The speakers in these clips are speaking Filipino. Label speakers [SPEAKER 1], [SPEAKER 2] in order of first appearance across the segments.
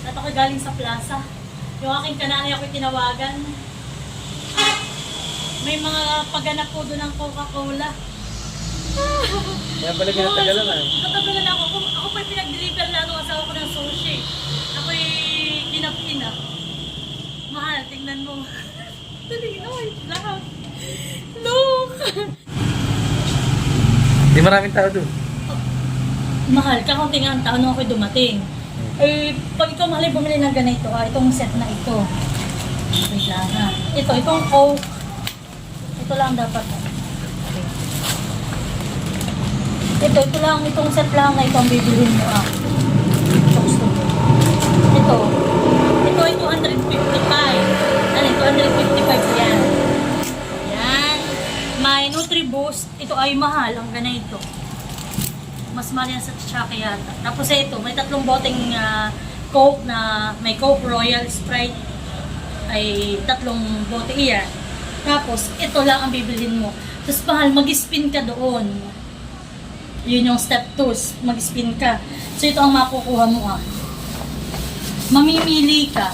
[SPEAKER 1] At ako galing sa plaza. Yung aking kananay ako tinawagan. At may mga pagganap po doon ng Coca-Cola.
[SPEAKER 2] Kaya pala kinatagalan na.
[SPEAKER 1] Natagalan ako. Ako pa pinag-deliver na nung asawa ko ng sushi. Ako'y kinapina. Mahal, tingnan mo. Dali, no, lahat. Look!
[SPEAKER 2] Di maraming tao doon.
[SPEAKER 1] Mahal, kakaunti nga ang taon nung ako'y dumating. Eh, pag ikaw mahal bumili ng ganito, itong set na ito. Wait lang ha. Itong Coke. Ito lang dapat. Ito lang, itong set lang na ito ang bibilhin mo Ito ay 255. Ano, 255 yan. Yan. May Nutriboost. Ito ay mahal, ang ganito. Mas mahal yan sa Chucky yata. Tapos ito, may tatlong boteng Coke na may Coke Royal Sprite. Ay tatlong bote iyan. Tapos, ito lang ang bibilhin mo. Tapos mahal, mag-spin ka doon. Yun yung step 2, mag-spin ka. So ito ang makukuha mo Mamimili ka.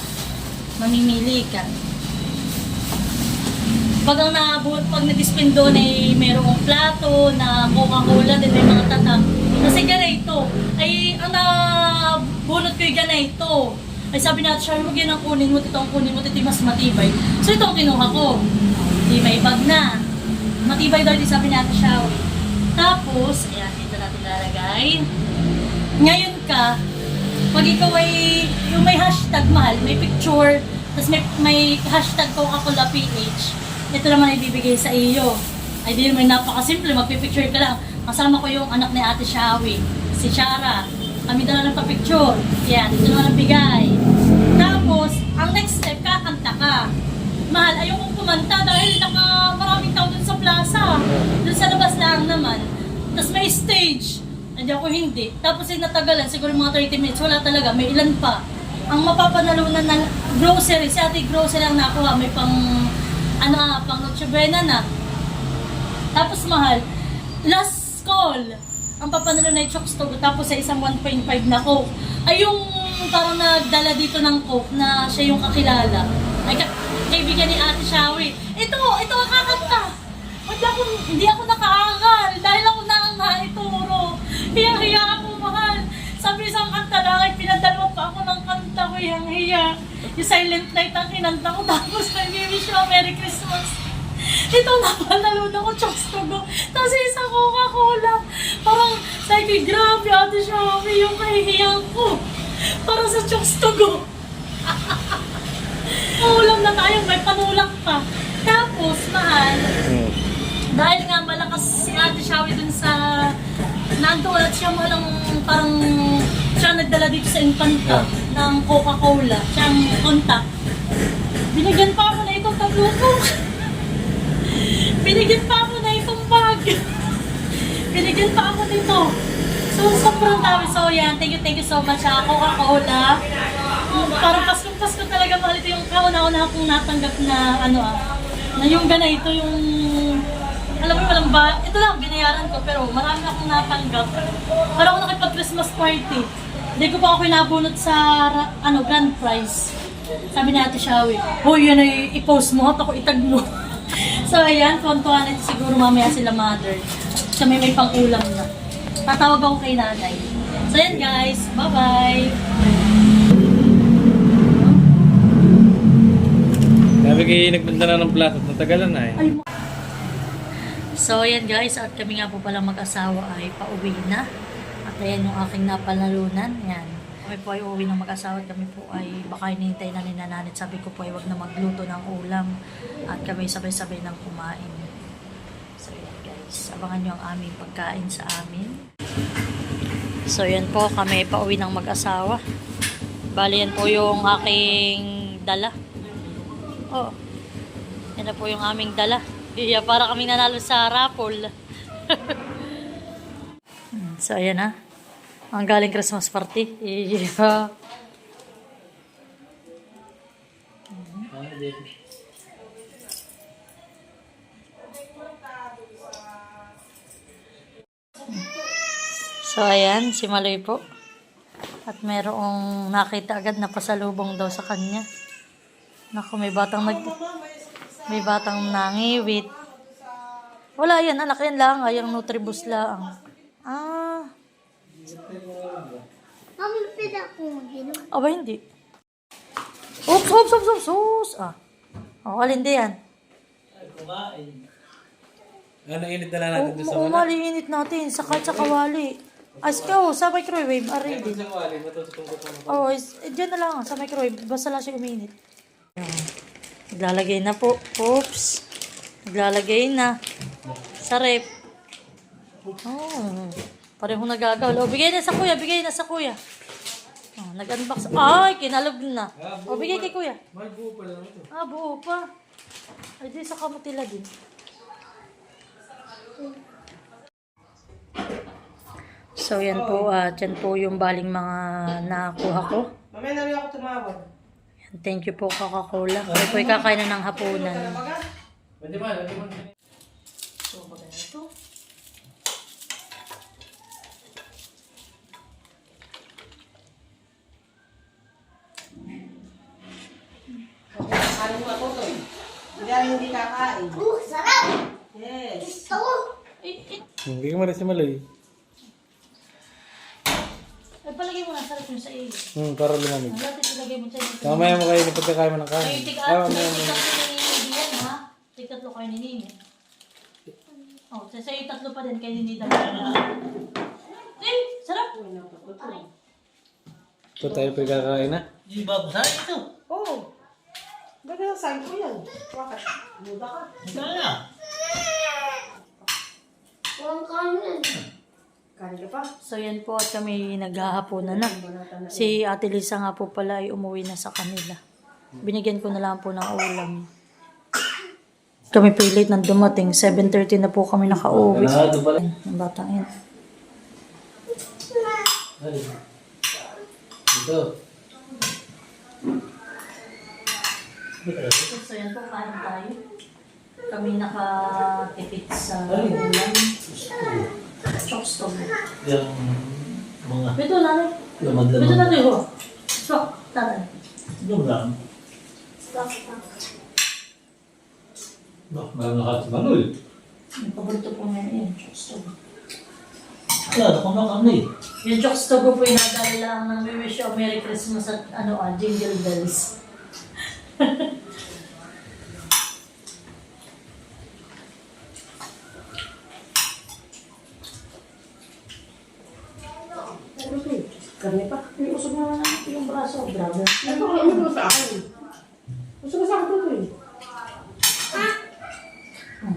[SPEAKER 1] Pag nag-spin doon ay mayroong plato na Coca-Cola din may mga tatak. Kasi ganito, ay ang nabunot ko yung ganito. Ay sabi natin, Charlie, huwag yan ang kunin mo, ito ang kunin mo, ito mas matibay. So ito ang kinuha ko. Di may bag na. Matibay daw, di sabi natin siya. Tapos, ayan, dito natin lalagay. Ngayon ka, pag ikaw ay, yung may hashtag mahal, may picture, tapos may hashtag Coca-Cola PH, ito naman ibibigay sa iyo. Ay di naman napakasimple, magpipicture ka lang. Kasama ko yung anak ni Ate Shawi, si Shara. Kami dala ng pa-picture. Yan, ito naman ang bigay. Tapos, ang next step, kakanta ka. Mahal, ayokong kumanta dahil maraming tao dun sa plaza. Dun sa labas lang naman. Tapos may stage. Hindi. Tapos natagalan, siguro mga 30 minutes. Wala talaga, may ilan pa. Ang mapapanalunan na grocery, si Ate grocery ang nakuha. May pang Noche Buena na. Tapos mahal, last call. Ang papanalo na yung Chokstogo, tapos sa isang 1.5 na Coke. Ay yung parang nagdala dito ng Coke na siya yung kakilala. Ay kaibigan ni Ate Shawi. Ito ang kakanta. Hindi ako nakaagal dahil ako na ang naituro. Hiyang-hiya ako, mahal. Sabi isang kanta lang, ay pinadalwa pa ako ng kanta ko, hiyang-hiya. Yung Silent Night ang kinanta ko, tapos nag-wish ko Merry Christmas. Ito napanalo na ko, Chokstogo. Tapos isang Coca-Cola. Parang, sabi, grabe, Ate Shawi, yung kahihiyang ko. Para sa Chokstogo. Ulam na tayo, may panulak pa. Tapos, mahal, dahil nga malakas si Ate Shawi dun sa nandoon at siya malang parang siya nagdala dito sa Infanta ng Coca-Cola. Siyang contact. Binigyan pa ako na itong tablutong. Binigyan pa ako na itong bag. Binigyan pa ako nito. So, sobrang dami. So, yan. Thank you so much sa Coca-Cola. Parang Pasko talaga mahal. Ito yung kauna-una akong natanggap na na yung ganito yung alam mo walang ba, ito lang binayaran ko pero marami akong natanggap. Parang ako nakipag-Christmas party. Hindi ko pa ako nabunot sa grand prize. Sabi ni Ate Shawi, hoy yan ay i-post mo at ako itag mo. So ayan, tuwan-tuwan ito siguro mamaya sila mother. Kami may pang-ulam na. Tatawag ako kay nanay. So ayan guys, bye-bye!
[SPEAKER 2] Sabi kayo nagbanda na ng plato, natagalan na eh.
[SPEAKER 1] So ayan guys, at kami nga po pala mag-asawa ay pauwi na. At ayan yung aking napanalunan. Yan. Kami po ay uuwi ng mag-asawa at kami po ay baka hinihintay na ni nananit. Sabi ko po ay wag na magluto ng ulam. At kami sabay-sabay ng kumain. So ayan guys, abangan nyo ang aming pagkain sa amin. So yan po, kami pauwi ng mag-asawa. Bali yan po yung aking dala. Oh, yan na po yung aming dala. Yeah, para kami nanalo sa raffle. So, ayan na. Ang galing Christmas party. Yeah. So, ayan. Si Maloy po. At merong nakita agad na pasalubong daw sa kanya. Naku, may batang nangiwit. Wala yan, anak, yan lang. Ay, ang Nutribus lang. Ah. Aba, hindi. Oops. Ah. O, alin di yan?
[SPEAKER 2] Ano, init na lang natin doon sa
[SPEAKER 1] Oo, maliinit natin. Kahit sa kawali. Ay, sa microwave. Aray din. Oo, dyan na lang. Sa microwave. Basta lang siya uminit. Ayan. Naglalagay na po. Oops. Naglalagay na. Sa rep. Oh. Parehong nagagawa. O, bigay na sa kuya. Oh, nag-unbox. Ay, kinalog na. O, bigay kay kuya.
[SPEAKER 2] May buo pa lang ito.
[SPEAKER 1] Ah, buo pa. Ay, di sa kamutila din. So, yan po. Yan po yung baling mga nakuha ko.
[SPEAKER 3] Mamaya na rin ako tumawag.
[SPEAKER 1] Yan, thank you po, Coca-Cola. Kaya po ikakain na ng hapunan.
[SPEAKER 2] Pwede ba?
[SPEAKER 1] So, maganda ito.
[SPEAKER 3] Kakain mo ako to eh. Hindi kakain.
[SPEAKER 4] Sarap!
[SPEAKER 3] Yes.
[SPEAKER 4] Gusto ko!
[SPEAKER 2] Hindi ka marasi malay.
[SPEAKER 1] Ay, palagay mo na sarap yung sa iyo.
[SPEAKER 2] Para lumamig.
[SPEAKER 1] Lahat ilagay mo sa iyo.
[SPEAKER 2] Mamaya mo kayo pagkakain mo ng kain.
[SPEAKER 1] Ay, tikat ni Nini yan, ha? Tikat lo kayo ni Nini. Oh, sa iyo tatlo pa din kay Nini dalawa. Eh, sarap! Ay.
[SPEAKER 2] So tayo pagkakain na.
[SPEAKER 5] Hindi ba sa ito?
[SPEAKER 3] Oo. Bakit nasabi ko yan? Bakit? Muda ka.
[SPEAKER 5] Kaya.
[SPEAKER 4] Walang kanin.
[SPEAKER 3] Kanin ka pa?
[SPEAKER 1] So yan po at kami naghahaponan na. Si Ate Lisa nga po pala ay umuwi na sa kanila. Binigyan ko na lang po ng ulam. Kami pilit nang dumating. 7:30 na po kami nakauwi.
[SPEAKER 5] Ganado pala.
[SPEAKER 1] Ang batang yan.
[SPEAKER 5] Ay. Ito.
[SPEAKER 1] So yan po, kain tayo. Kami nakatipid sa ulam. Chok stove.
[SPEAKER 5] Yung mga
[SPEAKER 1] Ito nanay. Ito
[SPEAKER 5] lamad-lamad.
[SPEAKER 1] nanay ho. Chok, tatay.
[SPEAKER 5] Yung lang. Bak, mayroon na kasi manoy.
[SPEAKER 1] Yung paborito po niya yan, chok stove.
[SPEAKER 5] Kaya, ako na kami.
[SPEAKER 1] Yung chok stove po yung nadali lang ng we wish you a Merry Christmas at Jingle Bells.
[SPEAKER 3] Karne pa?
[SPEAKER 1] May usog na naman yung braso. Grabe.
[SPEAKER 3] Ito, ano ba sa akin? Gusto ko sa akin ito eh.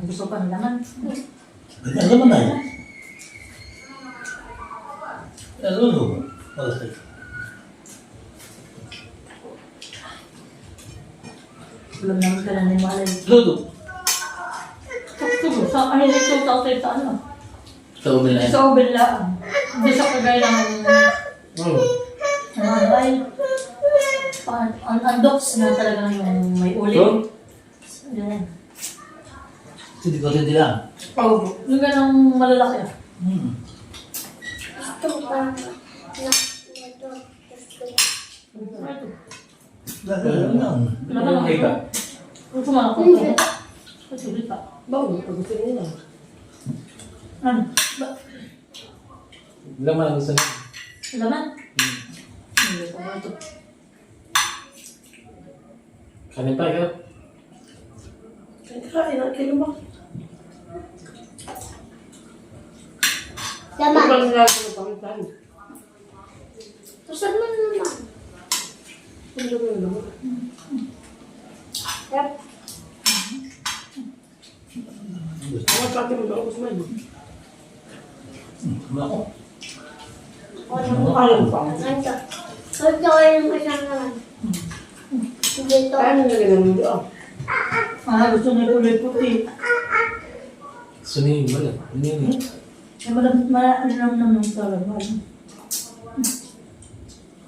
[SPEAKER 1] Gusto pa ng laman.
[SPEAKER 5] Alam mo na yan. Alam mo. Okay.
[SPEAKER 1] Ulam naman ka na ni Malay.
[SPEAKER 5] Luto.
[SPEAKER 1] Sa ay, ito tatay sa ano?
[SPEAKER 5] Sa umin na yan.
[SPEAKER 1] Sa oven lang. Hindi sa kagaya ng ay, ang dogs na talagang yung may ulit. Yan.
[SPEAKER 5] Hindi ko hindi lang.
[SPEAKER 1] Oh, yung ganang malalaki.
[SPEAKER 4] Gusto ko pa. Ito.
[SPEAKER 5] Alam lang.
[SPEAKER 1] Laman
[SPEAKER 5] Okay ka.
[SPEAKER 1] Gusto mo ako ito? Kasi ulit pa.
[SPEAKER 3] Bago, pag gusto nila.
[SPEAKER 1] Ano?
[SPEAKER 2] Laman ang gusto niya.
[SPEAKER 1] Laman? Hindi ko ito.
[SPEAKER 2] Kanin pa ikaw.
[SPEAKER 3] Kain natin ba?
[SPEAKER 4] Laman.
[SPEAKER 3] Ito lang nila ko pang
[SPEAKER 4] Gusto mo naman.
[SPEAKER 3] Ano ba yun?
[SPEAKER 4] Sarap.
[SPEAKER 3] Ako sa atin mag-augos man.
[SPEAKER 5] Ako.
[SPEAKER 3] Ano kaya mo pa?
[SPEAKER 4] Ito. Gusto ko yung isang naman. Dito.
[SPEAKER 3] Kaya nyo naging namin doon.
[SPEAKER 1] Gusto niya kulay puti.
[SPEAKER 5] Sunihin mo lang. Sunihin.
[SPEAKER 1] Ay, malam talaga.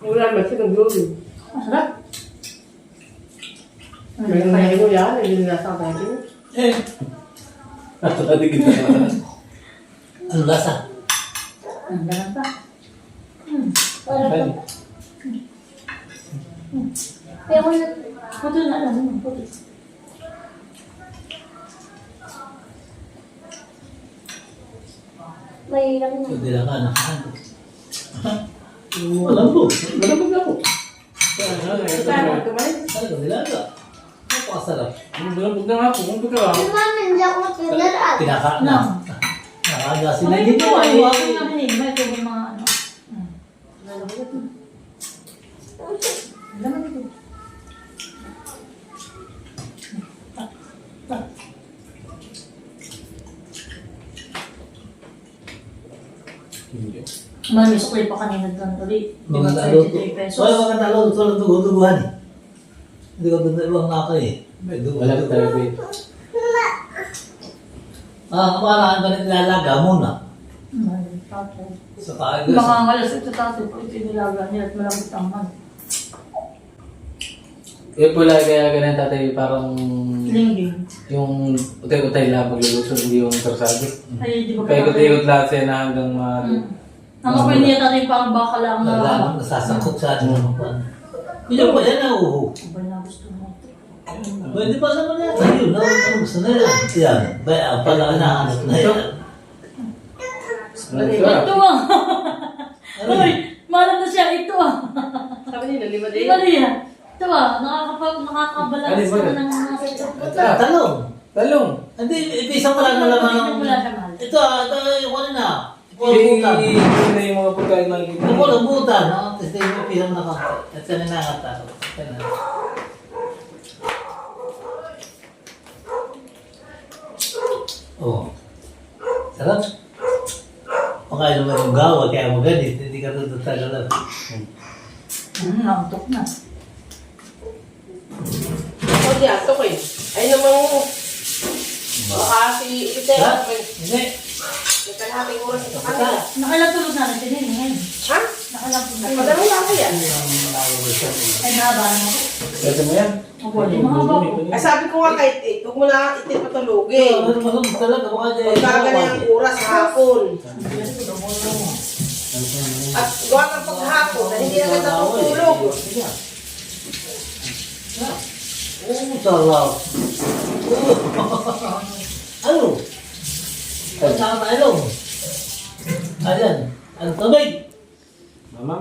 [SPEAKER 3] Wala ba siya nag-glory?
[SPEAKER 1] Masarap.
[SPEAKER 3] May kaya mo yan, hindi nila sa akin.
[SPEAKER 5] Eh. Tadi kita. Ano lasa?
[SPEAKER 1] Ang ganun pa.
[SPEAKER 5] Pwede.
[SPEAKER 4] Kaya ko na...
[SPEAKER 1] Puto na lang. Puto.
[SPEAKER 4] May lang na.
[SPEAKER 5] Hindi lang ka na. Alam ko. Malabog ako.
[SPEAKER 3] Kaya kumain.
[SPEAKER 5] Talaga, nilaga. Napakasarap.
[SPEAKER 2] Bulabog na nga po. Kung ka.
[SPEAKER 4] Yung mami, hindi ako matinalaan.
[SPEAKER 5] Kinakain
[SPEAKER 1] No.
[SPEAKER 5] na. Nakagasin na
[SPEAKER 1] May
[SPEAKER 5] dito.
[SPEAKER 1] ito ay
[SPEAKER 5] Ay,
[SPEAKER 1] wag na rin. May ito yung mga ano. Laman ito. Mami, sukli pa kanina doon ulit. Di ba,
[SPEAKER 5] Mga talo.
[SPEAKER 1] 33 pesos.
[SPEAKER 5] Wala mga talo. Ito lang dugo-duguhan eh. Hindi ko doon ibang naka eh. May dugo.
[SPEAKER 2] Wala ko talaga eh.
[SPEAKER 5] Kamarahan ka na nilalaga muna. Sa kaagas.
[SPEAKER 1] Mga ngalas ito tato po ito nilaga niya at malambot ang man.
[SPEAKER 2] Eh pula kaya ganun tatay parang
[SPEAKER 1] Lingging.
[SPEAKER 2] yung utay-utay lang pagluluto, hindi yung karsado.
[SPEAKER 1] Ay, di ba
[SPEAKER 2] Paikot-ikot lahat siya na hanggang
[SPEAKER 1] Ang kapal niya tatay parang baka lang na.
[SPEAKER 5] Nalaman, nasasakot sa atin. Hindi pa yan na uho.
[SPEAKER 1] Ba na gusto mo?
[SPEAKER 5] Pwede pa naman yan. Ayun, ano gusto na yan. Yan. Baya, pala nahanap na yan.
[SPEAKER 1] Ito ah! Uy, malam na siya, ito ah!
[SPEAKER 3] Sabi nila, lima
[SPEAKER 1] Di
[SPEAKER 3] din.
[SPEAKER 1] ba niya? Ito ah, nakakabalance ka na ng mga sito.
[SPEAKER 5] Talong.
[SPEAKER 2] Talong!
[SPEAKER 5] Hindi, isang wala na laman.
[SPEAKER 1] Wala siya mahal.
[SPEAKER 5] Ito, yung ano na.
[SPEAKER 2] Yung
[SPEAKER 5] Pulabutan.
[SPEAKER 2] na yung mga pagkain makikita.
[SPEAKER 5] Yung pulabutan, no? Tapos yung pisang nakaka. At sa nanangata. Oh. Sarap. Pakain naman yung gawa, kaya mo ganit. Hindi ka rin tatagalan.
[SPEAKER 1] Nauntok na.
[SPEAKER 3] Ako di ato ko eh. Ay namang baka si Ite.
[SPEAKER 5] Ha? Hindi.
[SPEAKER 3] Nagkalating oras ito kanila.
[SPEAKER 1] Nakalatulog na natin din ngayon.
[SPEAKER 3] Ha?
[SPEAKER 1] Nakalatulog na.
[SPEAKER 3] Madami na ako yan.
[SPEAKER 1] Ay, mahaba na ako.
[SPEAKER 2] Pwede mo yan?
[SPEAKER 1] Opo, di mahaba po.
[SPEAKER 3] Ay sabi ko nga kay Ite, huwag mo na Ite patulugin.
[SPEAKER 5] Ano masama talaga? Baka dyan.
[SPEAKER 3] Magkagana yung oras sa hapon. At gawa ng paghapon na hindi na kita tutulog.
[SPEAKER 5] Sarap. Ano? Ang saka tayo. Ayan. Ang tubig.
[SPEAKER 2] Mama?